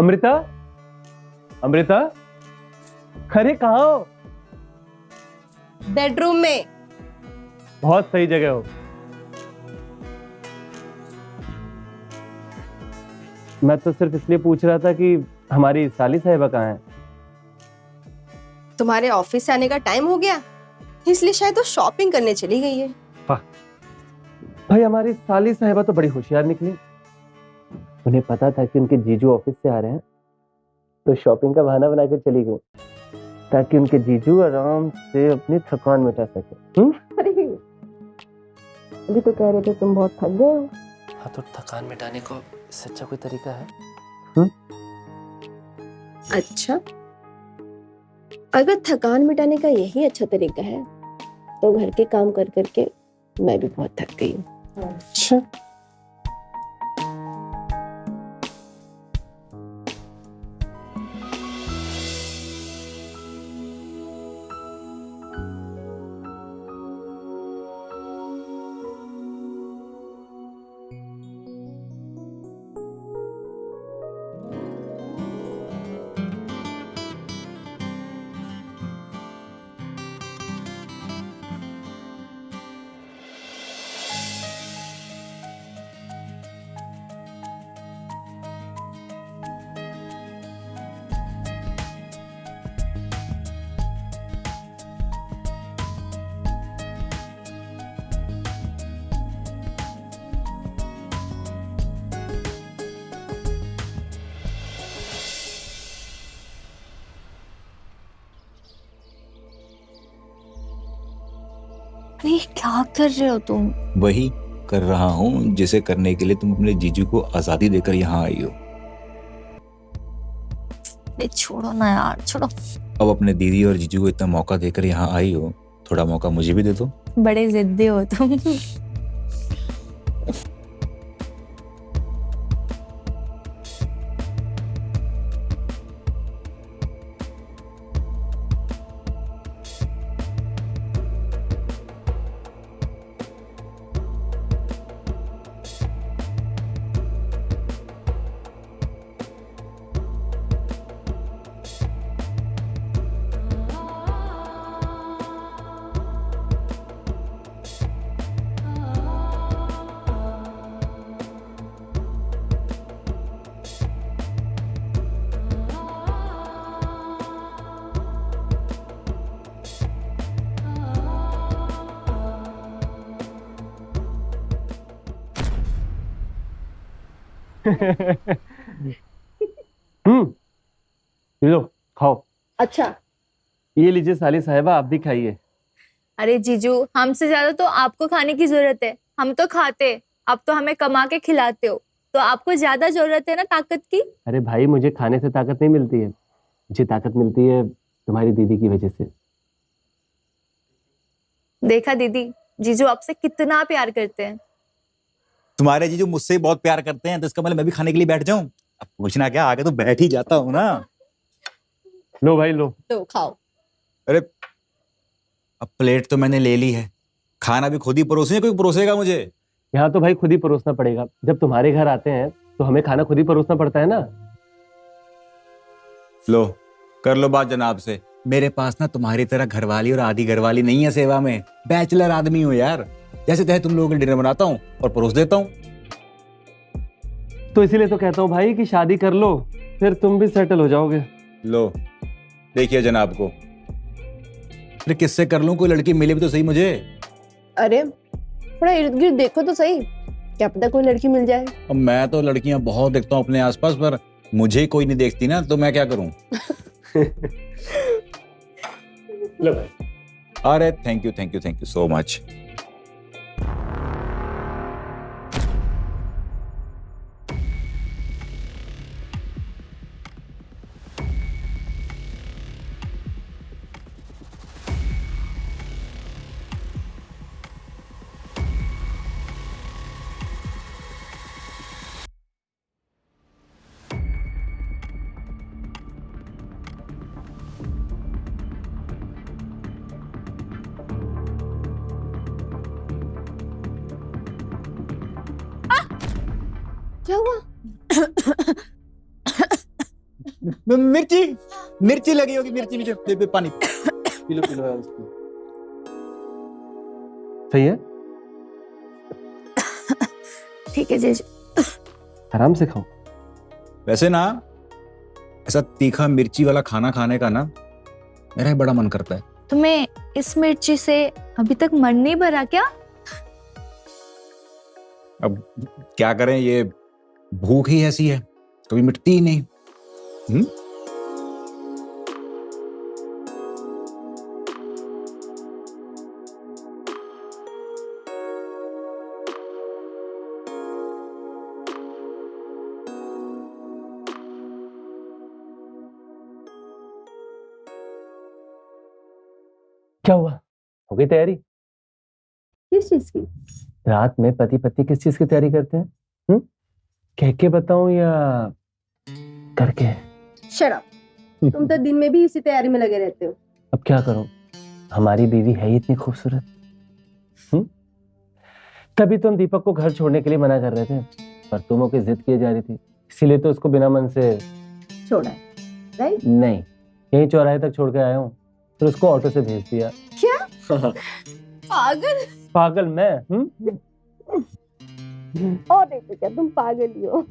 अमृता, अमृता, अरे कहाँ हो? बेडरूम में। बहुत सही जगह हो। मैं तो सिर्फ इसलिए पूछ रहा था कि हमारी साली साहिबा कहाँ है? तुम्हारे ऑफिस से आने का टाइम हो गया, इसलिए शायद वो शॉपिंग करने चली गई है। भाई हमारी साली साहिबा तो बड़ी होशियार निकली। उन्हें पता था कि उनके जीजू ऑफिस से आ रहे हैं, तो शॉपिंग का बहाना बनाकर चली गई ताकि उनके जीजू आराम से अपनी थकान मिटा सके। अभी तो कह रहे थे तुम बहुत थक गए हो। हाँ, तो थकान मिटाने को इससे अच्छा कोई तरीका है? अच्छा, अगर थकान मिटाने का यही अच्छा तरीका है तो घर के काम कर करके मैं भी बहुत थक गई हूँ। अच्छा, ये क्या कर रहे हो तुम? वही कर रहा हूँ जिसे करने के लिए तुम अपने जीजू को आजादी देकर यहाँ आई हो। छोड़ो ना यार, छोड़ो। अब अपने दीदी और जीजू को इतना मौका देकर यहाँ आई हो, थोड़ा मौका मुझे भी दे दो। बड़े जिद्दी हो तुम। लो खाओ। अच्छा, ये लीजिए साली साहिबा, आप भी खाइए। अरे जीजू, हमसे ज्यादा तो आपको खाने की जरूरत है। हम तो खाते, अब तो हमें कमा के खिलाते हो, तो आपको ज्यादा जरूरत है ना ताकत की। अरे भाई, मुझे खाने से ताकत नहीं मिलती है, मुझे ताकत मिलती है तुम्हारी दीदी की वजह से। देखा दीदी, जीजू आपसे कितना प्यार करते हैं। तुम्हारे जीजू मुझसे बहुत प्यार करते हैं, तो इसका मतलब मैं भी खाने के लिए बैठ जाऊं? अब पूछना क्या, आगे तो बैठ ही जाता हूँ ना। लो भाई लो। तो खाओ। अरे अब प्लेट तो मैंने ले ली है, खाना भी खुद ही परोसे, कोई परोसेगा मुझे? यहाँ तो भाई खुद ही परोसना पड़ेगा। जब तुम्हारे घर आते हैं तो हमें खाना खुद ही परोसना पड़ता है ना। लो कर लो बात जनाब से। मेरे पास ना तुम्हारी तरह घरवाली और आधी घरवाली नहीं है सेवा में। बैचलर आदमी हूँ यार, जैसे तैसे तुम लोगों के डिनर बनाता हूँ और परोस देता हूँ। तो इसीलिए तो कहता हूँ भाई कि शादी कर लो, फिर तुम भी सेटल हो जाओगे। लो देखिए जनाब को, फिर किससे कर लूं? कोई लड़की मिले भी तो सही मुझे। अरे थोड़ा इर्द गिर्द देखो तो सही, क्या पता कोई लड़की मिल जाए। अब मैं तो लड़कियां बहुत देखता हूँ अपने आसपास, पर मुझे कोई नहीं देखती ना, तो मैं क्या करूं? लो भाई। अरे थैंक यू सो मच। क्या हुआ? मिर्ची मिर्ची लगी होगी, मिर्ची नीचे पानी पी लो यार उसको। सही है, ठीक है जीजू। आराम से खाओ। वैसे ना ऐसा तीखा मिर्ची वाला खाना खाने का ना मेरा ही बड़ा मन करता है। तुम्हें इस मिर्ची से अभी तक मन नहीं भरा क्या? अब क्या करें, ये भूख ही ऐसी है, कभी मिटती ही नहीं। क्या हुआ, हो गई तैयारी? किस चीज की? रात में पति पत्नी किस चीज की तैयारी करते हैं? कह के बताऊं या करके? शराब। तुम तो दिन में भी इसी तैयारी में लगे रहते हो। अब क्या करूं, हमारी बीवी है ही इतनी खूबसूरत। तभी तो हम दीपक को घर छोड़ने के लिए मना कर रहे थे, पर तुम की जिद किए जा रही थी, इसीलिए तो उसको बिना मन से छोड़ा है, राइट? नहीं, यही चौराहे तक छोड़ के आया हूँ, फिर उसको ऑटो से भेज दिया। क्या? पागल? पागल मैं? और नहीं तो क्या, तुम पागल ही हो।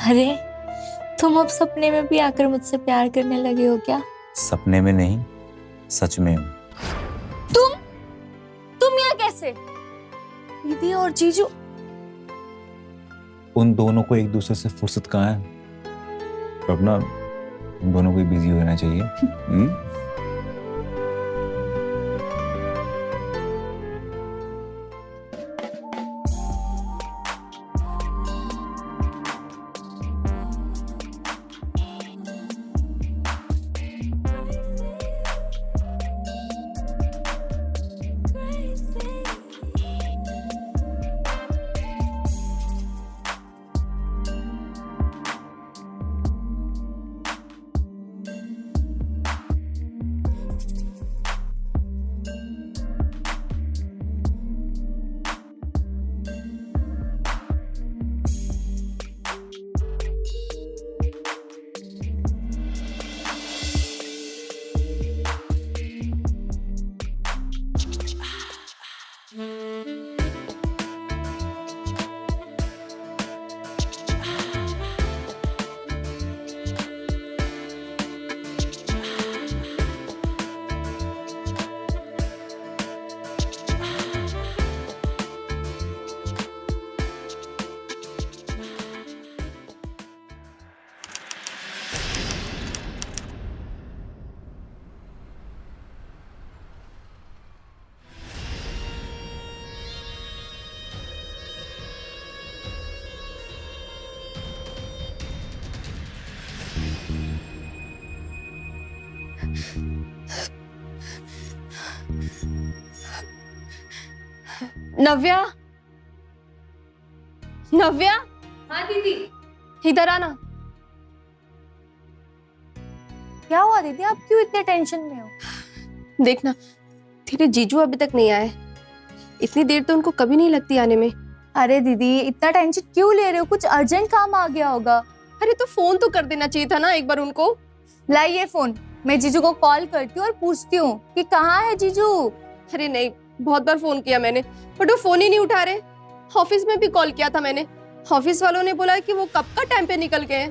अरे तुम अब सपने में भी आकर मुझसे प्यार करने लगे हो क्या? सपने में नहीं, सच में हूं। तुम यहाँ कैसे? दीदी और जीजू? उन दोनों को एक दूसरे से फुर्सत कहाँ है, तो अब ना उन दोनों को बिजी होना चाहिए। नव्या, नव्या, हाँ दीदी। इधर आना। क्या हुआ दीदी, आप क्यों इतने टेंशन में हो? देखना, तेरे जीजू अभी तक नहीं आए। इतनी देर तो उनको कभी नहीं लगती आने में। अरे दीदी इतना टेंशन क्यों ले रहे हो, कुछ अर्जेंट काम आ गया होगा। अरे तो फोन तो कर देना चाहिए था ना एक बार उनको। लाइए फोन, मैं जीजू को कॉल करती हूँ और पूछती हूँ कि कहाँ है जीजू। अरे नहीं, बहुत बार फोन किया मैंने बट वो फोन ही नहीं उठा रहे। ऑफिस में भी कॉल किया था मैंने, ऑफिस वालों ने बोला कि वो कब का टाइम पे निकल गए हैं।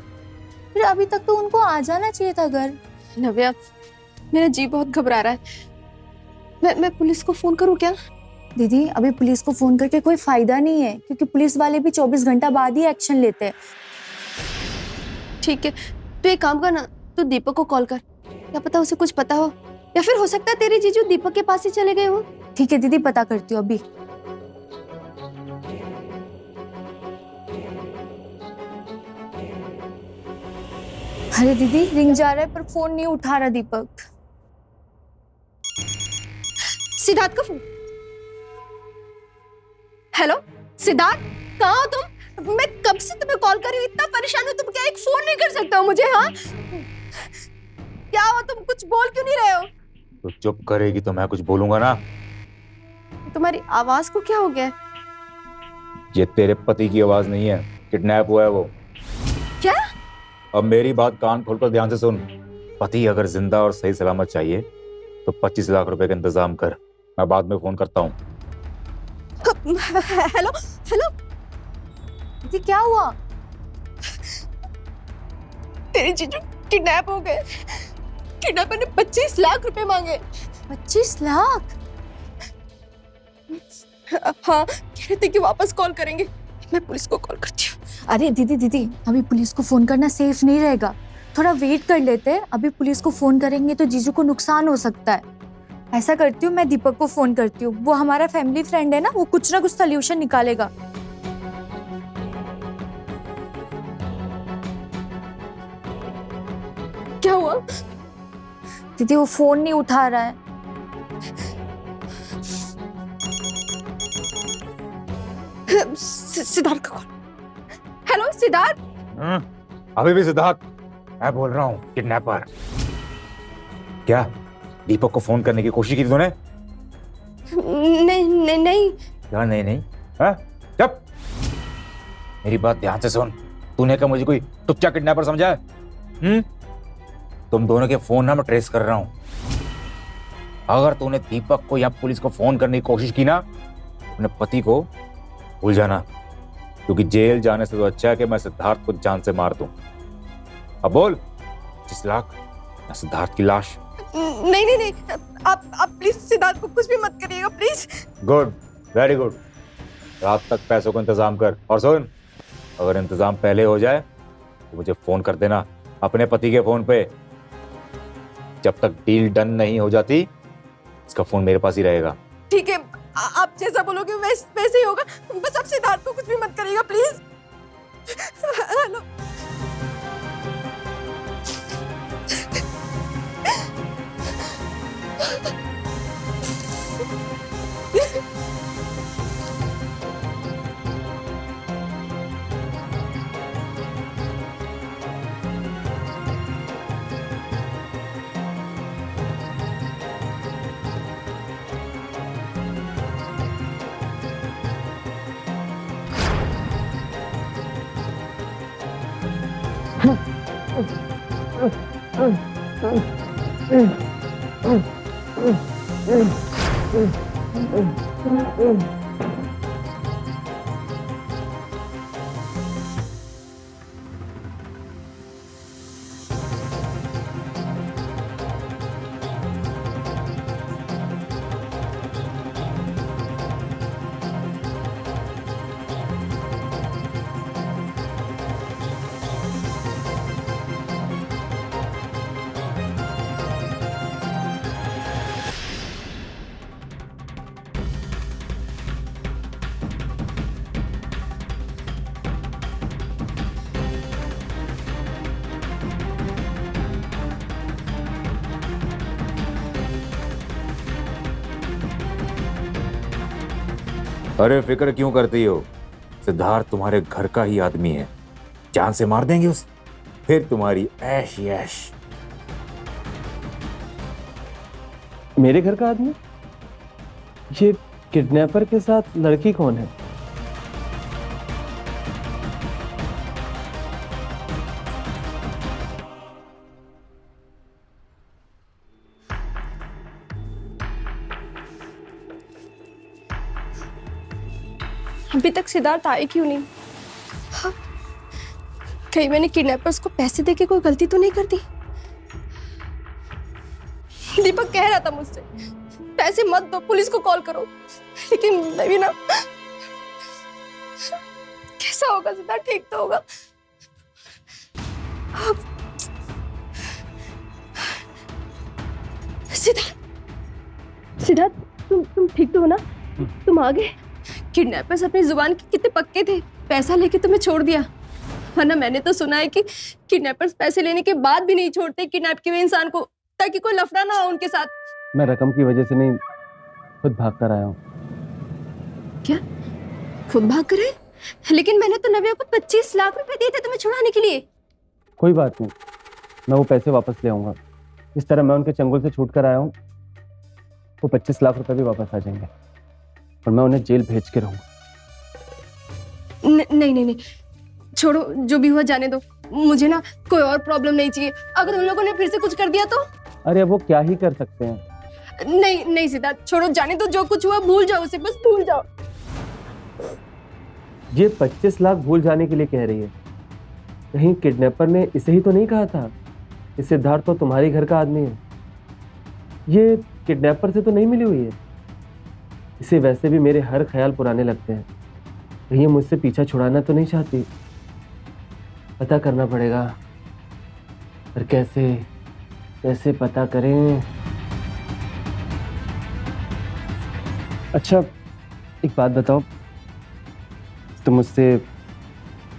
फिर अभी तक तो उनको आ जाना चाहिए था घर। नव्या, मेरा जी बहुत घबरा रहा है। मैं पुलिस को फोन करूं क्या? दीदी अभी पुलिस को फोन करके कोई फायदा नहीं है, क्योंकि पुलिस वाले भी 24 घंटा बाद ही एक्शन लेते हैं। ठीक है, तो एक काम कर ना, तू दीपक को कॉल कर, क्या पता उसे कुछ पता हो, या फिर हो सकता है तेरे जीजू दीपक के पास ही चले गए हो। ठीक है दीदी, पता करती हूँ अभी। अरे दीदी रिंग जा रहा है पर फोन नहीं उठा रहा दीपक। सिद्धार्थ का फोन। हेलो सिद्धार्थ, कहाँ हो तुम? मैं कब से तुम्हें कॉल कर रही हूँ, इतना परेशान हूँ, तुम क्या एक फोन नहीं कर सकते हो मुझे? हाँ क्या हो, तुम कुछ बोल क्यों नहीं रहे हो? तो चुप करेगी तो मैं कुछ बोलूंगा ना। तुम्हारी आवाज को क्या हो गया? ये तेरे पति की आवाज नहीं है, किडनैप हुआ है वो। क्या? अब मेरी बात कान खोलकर ध्यान से सुन। पति अगर जिंदा और सही सलामत चाहिए तो 25 लाख रुपए का इंतजाम कर, मैं बाद में फोन करता हूँ। हेलो हेलो दीदी क्या हुआ? तेरे जीजू किडनैप हो गए। किडनैपर ने 25 लाख रुपए मांगे। 25 लाख? हाँ, कह रहे थे कि वापस कॉल करेंगे। मैं पुलिस को कॉल करती हूँ। अरे दीदी अभी पुलिस को फोन करना सेफ नहीं रहेगा, थोड़ा वेट कर लेते हैं। अभी पुलिस को फोन करेंगे तो जीजू को नुकसान हो सकता है। ऐसा करती हूँ, मैं दीपक को फोन करती हूँ, वो हमारा फैमिली फ्रेंड है ना, वो कुछ ना कुछ सॉल्यूशन निकालेगा। क्या हुआ? दीदी वो फोन नहीं उठा रहा है। सिद्धार्थ का कॉल। हेलो सिद्धार्थ। अभी भी सिद्धार्थ मैं बोल रहा हूँ, किडनैपर। क्या दीपक को फोन करने की कोशिश की तूने? नहीं। क्या नहीं? हाँ? चुप। मेरी बात ध्यान से सुन। तूने क्या मुझे कोई टुच्चा किडनैपर समझा है? तुम दोनों के फोन ना मैं ट्रेस कर रहा हूं। अगर तूने दीपक को या पुलिस को फोन करने की कोशिश की ना, अपने पति को भूल जाना, क्योंकि जेल जाने से तो अच्छा है कि मैं सिद्धार्थ को जान से मार दूं। अब बोल, 25 लाख या सिद्धार्थ की लाश? नहीं, आप प्लीज सिद्धार्थ को कुछ भी मत करिएगा प्लीज। Good, very good. रात तक पैसों का इंतजाम कर, और सुन, अगर इंतजाम पहले हो जाए तो मुझे फोन कर देना अपने पति के फोन पे। जब तक डील डन नहीं हो जाती इसका फोन मेरे पास ही रहेगा। ठीक है, आप जैसा बोलोगे वैसे ही होगा। बस आप सिद्धार्थ को कुछ भी मत करिएगा प्लीज। हेलो। अरे फिक्र क्यों करती हो? सिद्धार्थ तुम्हारे घर का ही आदमी है, जान से मार देंगे उसे, फिर तुम्हारी ऐश ऐश। मेरे घर का आदमी? ये किडनैपर के साथ लड़की कौन है? अभी तक सिद्धार्थ आए क्यों नहीं? हाँ, कहीं मैंने किडनैपर्स को पैसे देके कोई गलती तो नहीं कर दी? दीपक कह रहा था मुझसे पैसे मत दो, पुलिस को कॉल करो, लेकिन मैं भी ना, कैसा होगा सिद्धार्थ? ठीक तो होगा। सिद्धार्थ, सिद्धार्थ, तुम ठीक तो हो ना? तुम आ गए? किडनैपर्स अपनी जुबान के कितने पक्के थे, पैसा लेके तुम्हें छोड़ दिया। वरना मैंने तो सुना है कि किडनैपर्स पैसे लेने के बाद भी नहीं छोड़ते किडनैप किए हुए इंसान को, ताकि कोई लफड़ा ना हो उनके साथ। मैं रकम की वजह से नहीं, खुद भाग कर आया हूँ। क्या? खुद भाग कर आए? लेकिन मैंने तो नव्या को 25 लाख रुपए दिए थे तुम्हें छुड़ाने के लिए। कोई बात नहीं, मैं वो पैसे वापस ले आऊंगा। इस तरह मैं उनके चंगुल से छूट कर आया हूँ, वो 25 लाख रुपए भी वापस आ जाएंगे और मैं उन्हें जेल भेज के रहूंगा। नहीं नहीं नहीं, छोड़ो, जो भी हुआ जाने दो। मुझे ना कोई और प्रॉब्लम नहीं चाहिए। अगर उन लोगों ने फिर से कुछ कर दिया तो? अरे वो क्या ही कर सकते हैं। नहीं नहीं सिद्धार्थ, छोड़ो, जाने दो। जो कुछ हुआ भूल जाओ उसे, बस भूल जाओ। ये 25 लाख भूल जाने के लिए कह रही है। कहीं किडनैपर ने इसे ही तो नहीं कहा था कि सिद्धार्थ तो तुम्हारी घर का आदमी है? ये किडनैपर से तो नहीं मिली हुई है। इसे वैसे भी मेरे हर ख्याल पुराने लगते हैं। कहीं ये मुझसे पीछा छुड़ाना तो नहीं चाहती? पता करना पड़ेगा, पर कैसे कैसे पता करें? अच्छा, एक बात बताओ, तुम मुझसे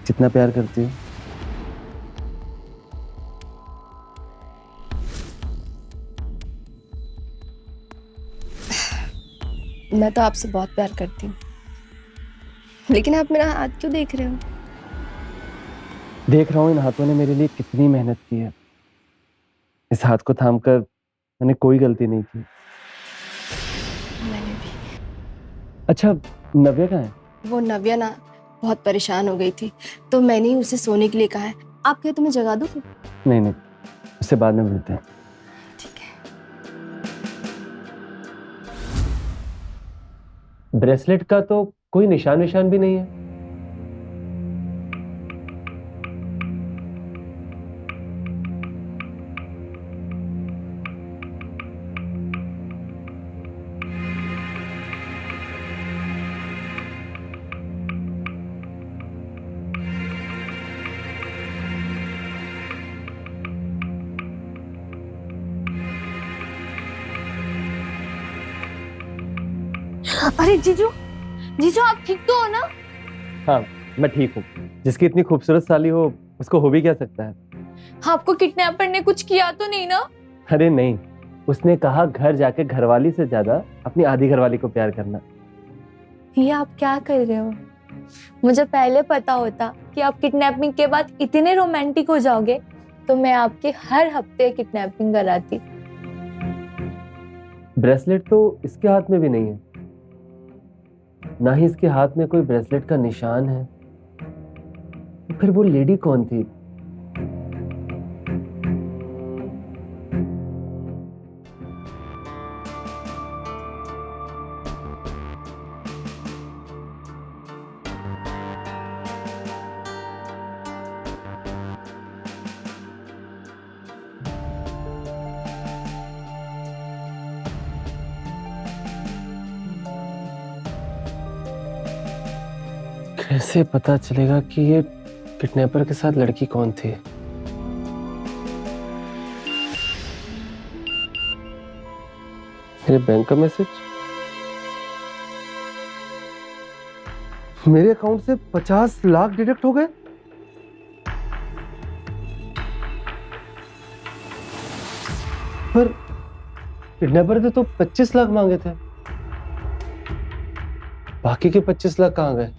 कितना प्यार करती हो? मैं तो आपसे बहुत प्यार करती हूँ, लेकिन आप मेरा हाथ क्यों देख रहे हो? देख रहा हूँ इन हाथों ने मेरे लिए कितनी मेहनत की है। इस हाथ को थामकर मैंने कोई गलती नहीं की। मैंने भी। अच्छा, नव्या कहाँ है? वो नव्या ना बहुत परेशान हो गई थी, तो मैंने ही उसे सोने के लिए कहा है। आप कहे तुम्हें जगा दूं? नहीं नहीं, उससे बाद में मिलते हैं। ठीक है। ब्रेसलेट का तो कोई निशान निशान भी नहीं है। अरे जीजू, जीजू आप ठीक तो हो ना? हाँ, मैं ठीक हूँ। जिसकी इतनी खूबसूरत साली हो, उसको हो भी क्या सकता है? आपको किडनैपर ने कुछ किया तो नहीं ना? अरे नहीं, उसने कहा घर जाके घरवाली से ज्यादा अपनी आधी घरवाली को प्यार करना। ये आप क्या कर रहे हो? मुझे पहले पता होता कि आप किडनैपिंग के बाद इतने रोमांटिक हो जाओगे तो मैं आपकी हर हफ्ते किडनैपिंग कराती। ब्रेसलेट तो इसके हाथ में भी नहीं है, ना ही इसके हाथ में कोई ब्रेसलेट का निशान है। फिर वो लेडी कौन थी? कैसे पता चलेगा कि ये किडनैपर के साथ लड़की कौन थी? मेरे बैंक का मैसेज, मेरे अकाउंट से 50 लाख डिडक्ट हो गए। पर किडनैपर ने तो 25 लाख मांगे थे, बाकी के 25 लाख कहाँ गए?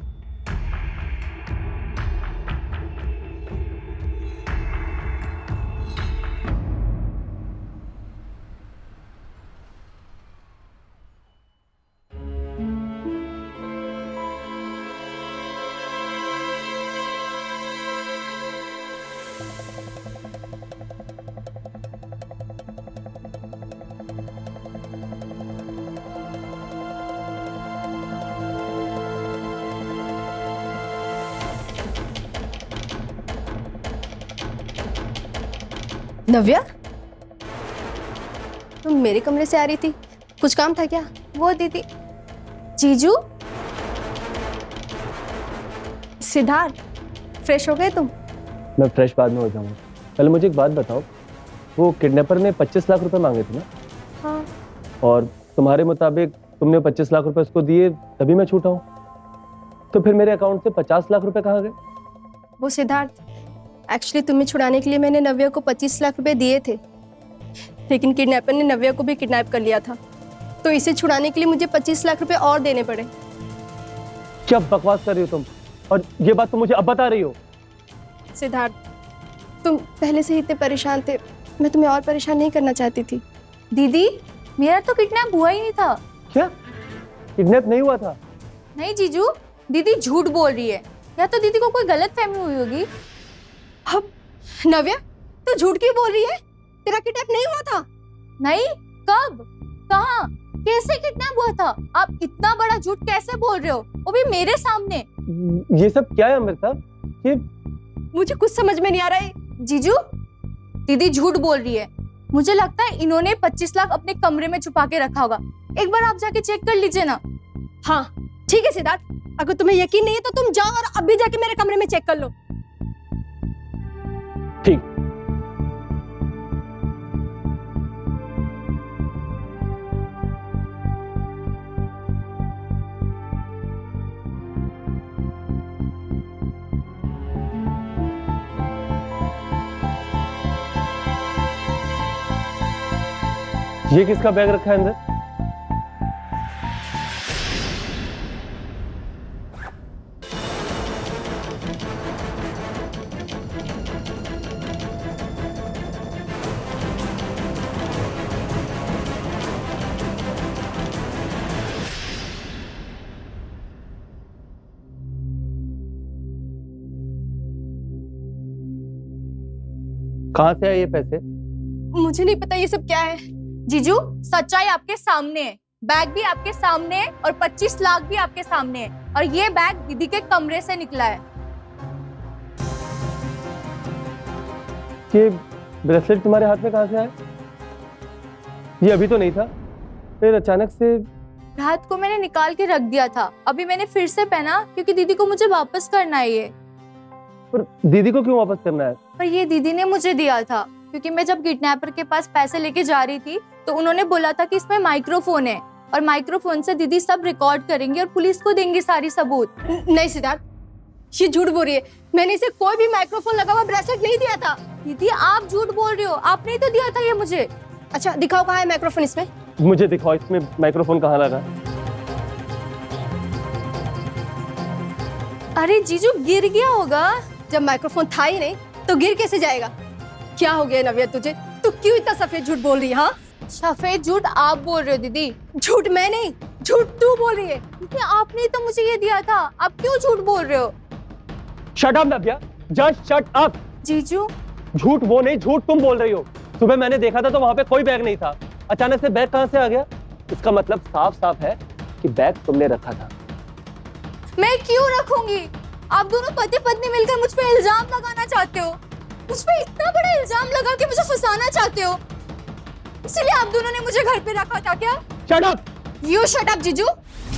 नव्या, तुम मेरे कमरे से आ रही थी, कुछ काम था क्या? वो दीदी। जीजू, सिद्धार्थ, फ्रेश हो गए तुम? मैं फ्रेश बाद में हो जाऊंगा। पहले मुझे एक बात बताओ, वो किडनैपर ने 25 लाख रुपए मांगे थे ना? हाँ। और तुम्हारे मुताबिक तुमने 25 लाख रुपए उसको दिए तभी मैं छूटा हूँ, तो फिर मेरे अकाउंट से 50 लाख रुपए कहाँ गए? वो सिद्धार्थ, एक्चुअली तुम्हें छुड़ाने के लिए मैंने नव्या को 25 लाख रुपए दिए थे, लेकिन किडनैपर ने नव्या को भी किडनैप कर लिया था, तो इसे छुड़ाने के लिए मुझे 25 लाख रुपए और देने पड़े। क्या बकवास कर रही हो तुम? और ये बात तुम मुझे अब बता रही हो? सिद्धार्थ, तुम पहले से ही इतने परेशान थे, मैं तुम्हें और परेशान नहीं करना चाहती थी। दीदी मेरा तो किडनैप हुआ ही नहीं था। क्या किडनैप नहीं हुआ था? नहीं जीजू, दीदी झूठ बोल रही है, या तो दीदी को कोई गलत फहमी हुई होगी। अब नव्या, तू झूठ क्यों बोल रही है? तेरा किडनैप नहीं हुआ था। नहीं, कब, कहाँ, कैसे किडनैप हुआ था? आप इतना बड़ा झूठ कैसे बोल रहे हो, वो भी मेरे सामने? ये सब क्या है अमृता? ये मुझे कुछ समझ में नहीं आ रहा है। जीजू, दीदी झूठ बोल रही है। मुझे लगता है इन्होंने 25 लाख अपने कमरे में छुपा के रखा होगा। एक बार आप जाके चेक कर लीजिए ना। हाँ ठीक है सिद्धार्थ, अगर तुम्हें यकीन नहीं है तो तुम जाओ और अभी जाके मेरे कमरे में चेक कर लो। ठीक। ये किसका बैग रखा है अंदर? कहाँ से आए ये पैसे? मुझे नहीं पता ये सब क्या है। जीजू, सच्चाई आपके सामने है, बैग भी आपके सामने है और 25 लाख भी आपके सामने है, और ये बैग दीदी के कमरे से निकला है। ये ब्रेसलेट तुम्हारे हाथ में कहाँ से आया? ये अभी तो नहीं था, फिर अचानक से। रात को मैंने निकाल के रख दिया था, अभी मैंने फिर से पहना क्योंकि दीदी को मुझे वापस करना है ये। पर दीदी को क्यों वापस करना है? पर ये दीदी ने मुझे दिया था क्योंकि मैं जब किडनैपर के पास पैसे लेके जा रही थी तो उन्होंने बोला था कि इसमें माइक्रोफोन है और माइक्रोफोन से दीदी सब रिकॉर्ड करेंगे और पुलिस को देंगे सारी सबूत। नहीं सिद्धार्थ, ये झूठ बोल रही है। मैंने इसे कोई भी माइक्रोफोन लगा हुआ ब्रेसलेट नहीं दिया था। दीदी आप झूठ बोल रहे हो, आपने ही तो दिया था ये मुझे। अच्छा दिखाओ कहाँ है माइक्रोफोन इसमें। मुझे दिखाओ इसमें माइक्रोफोन कहाँ लगा। अरे जीजू, गिर गया होगा। जब माइक्रोफोन था ही नहीं तो गिर कैसे जाएगा? क्या हो गया नव्या तुझे? तू क्यों इतना सफेद झूठ बोल रही है? हाँ, सफेद झूठ आप बोल रहे हो दीदी। झूठ मैं नहीं, झूठ तू बोल रही है। दीदी आपने तो मुझे ये दिया था, आप क्यों झूठ बोल रहे हो? शट अप नव्या, जस्ट शट अप। जीजू, झूठ वो नहीं, झूठ तुम बोल रही हो। सुबह मैंने देखा था तो वहां पे कोई बैग नहीं था, अचानक से बैग कहां से आ गया? इसका मतलब साफ साफ है कि बैग तुमने रखा था। मैं क्यों रखूंगी? आप दोनों पति पत्नी मिलकर मुझ पे इल्जाम लगाना चाहते हो, मुझ पे इतना बड़ा इल्जाम लगा के मुझे फंसाना चाहते हो, इसलिए आप दोनों ने मुझे घर पे रखा था क्या? Shut up. You shut up जीजू।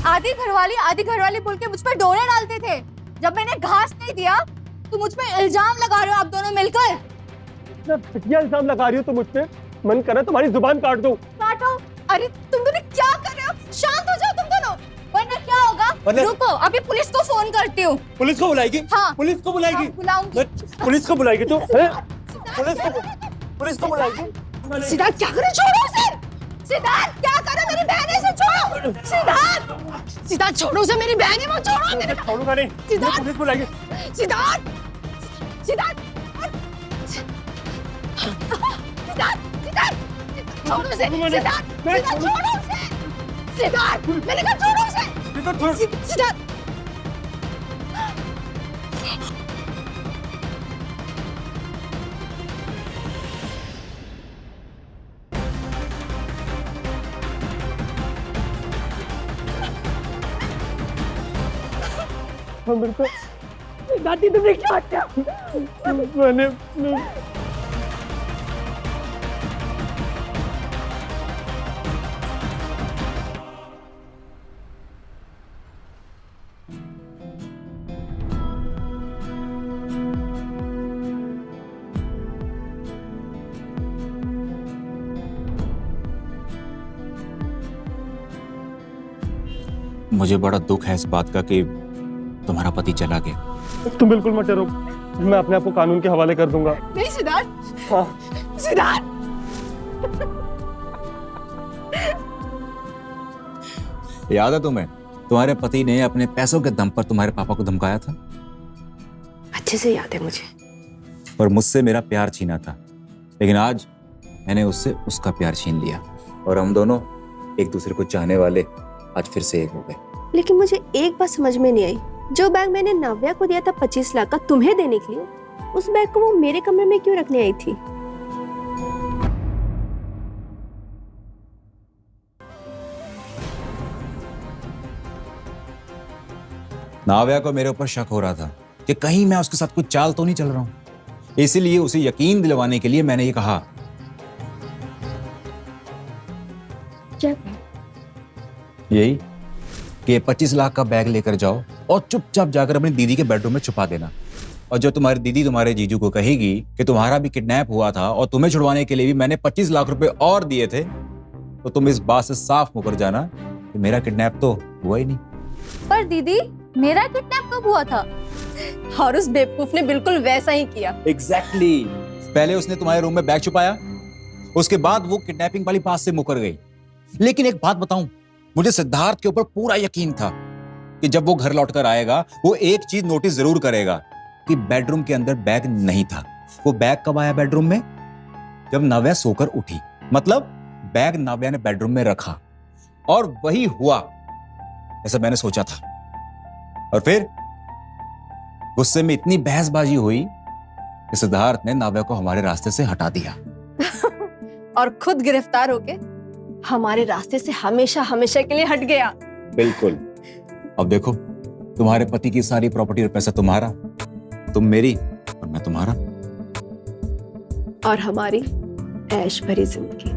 आधी घरवाली बोल के मुझ पे डोरे डालते थे। जब मैंने घास नहीं दिया तो मुझ पे इल्जाम लगा रहे हो आप दोनों मिलकर। घटिया इल्जाम लगा रही हो तुम मुझ पे। मन कर रहा है तुम्हारी जुबान काट दूं। काटो। अरे तुम दोनों क्या कर रहे हो? शांत हो जाओ तुम दोनों, वरना क्या होगा? रुको, अभी पुलिस को फोन करती हूँ। पुलिस को बुलाएगी? हाँ, पुलिस को बुलाएगी? हाँ, बुलाऊंगी। पुलिस को बुलाएगी तो? पुलिस को बुलाएगी? सिद्धार्थ क्या करे? छोड़ो उसे। सिद्धार्थ क्या करे? मेरी बहन है, इसे छोड़ो। सिद्धार्थ छोड़ो उसे, मेरी बहन है, वो छोड़ो। मेरे छोड़ूंगा नहीं। सिद्धार्थ, पुलिस बुलाएगी। सिद्धार्थ, सिद्धार्थ, सिद्धार्थ, छोड़ो उसे। सिद्धार्थ छोड़ो उसे। सिद्धार्थ मैंने कहा छोड़ो उसे। सिद्धार्थ दादी तुमने क्या किया? मैंने मुझे बड़ा दुख है इस बात का कि तुम्हारा पति चला गया। तुम बिल्कुल मत डरो, मैं अपने आप को कानून के हवाले कर दूंगा। नहीं सिद्धार्थ, हाँ। सिद्धार्थ। याद है तुम्हें, तुम्हारे पति ने अपने पैसों के दम पर तुम्हारे पापा को धमकाया था अच्छे से याद है मुझे। और मुझसे मेरा प्यार छीना था, लेकिन आज मैंने उससे उसका प्यार छीन लिया और हम दोनों एक दूसरे को चाहने वाले आज फिर से एक हो गए। लेकिन मुझे एक बात समझ में नहीं आई, जो बैग मैंने नव्या को दिया था 25 लाख का तुम्हें देने के लिए, उस बैग को वो मेरे कमरे में क्यों रखने आई थी? नाव्या को मेरे ऊपर शक हो रहा था कि कहीं मैं उसके साथ कुछ चाल तो नहीं चल रहा हूं, इसीलिए उसे यकीन दिलवाने के लिए मैंने ये कहा। क्या? यही कि 25 लाख का बैग लेकर जाओ और चुपचाप जाकर अपनी दीदी के बेडरूम में छुपा देना, और जब तुम्हारी दीदी तुम्हारे जीजू को कहेगी कि तुम्हारा भी किडनैप हुआ था और तुम्हें छुड़वाने के लिए भी मैंने 25 लाख रुपए और दिए थे, तो तुम इस बात से साफ मुकर जाना कि मेरा किडनैप तो हुआ ही नहीं। पर दीदी, मेरा किडनैप कब हुआ था? और उस बेवकूफ ने बिल्कुल वैसा ही किया। एग्जैक्टली। पहले उसने तुम्हारे रूम में बैग छुपाया, उसके बाद वो किडनैपिंग वाली बात से मुकर गई। लेकिन एक बात बताऊं, मुझे सिद्धार्थ के ऊपर पूरा यकीन था कि जब वो घर लौटकर आएगा वो एक चीज नोटिस जरूर करेगा कि बेडरूम के अंदर बैग नहीं था। वो बैग कब आया बेडरूम में? जब नव्या सोकर उठी, मतलब बैग नव्या ने बेडरूम में रखा, और वही हुआ जैसा मैंने सोचा था। और फिर गुस्से में इतनी बहसबाजी हुई कि सिद्धार्थ ने नव्या को हमारे रास्ते से हटा दिया और खुद गिरफ्तार होके हमारे रास्ते से हमेशा हमेशा के लिए हट गया। बिल्कुल। अब देखो, तुम्हारे पति की सारी प्रॉपर्टी और पैसा तुम्हारा, तुम मेरी और मैं तुम्हारा, और हमारी ऐश भरी जिंदगी।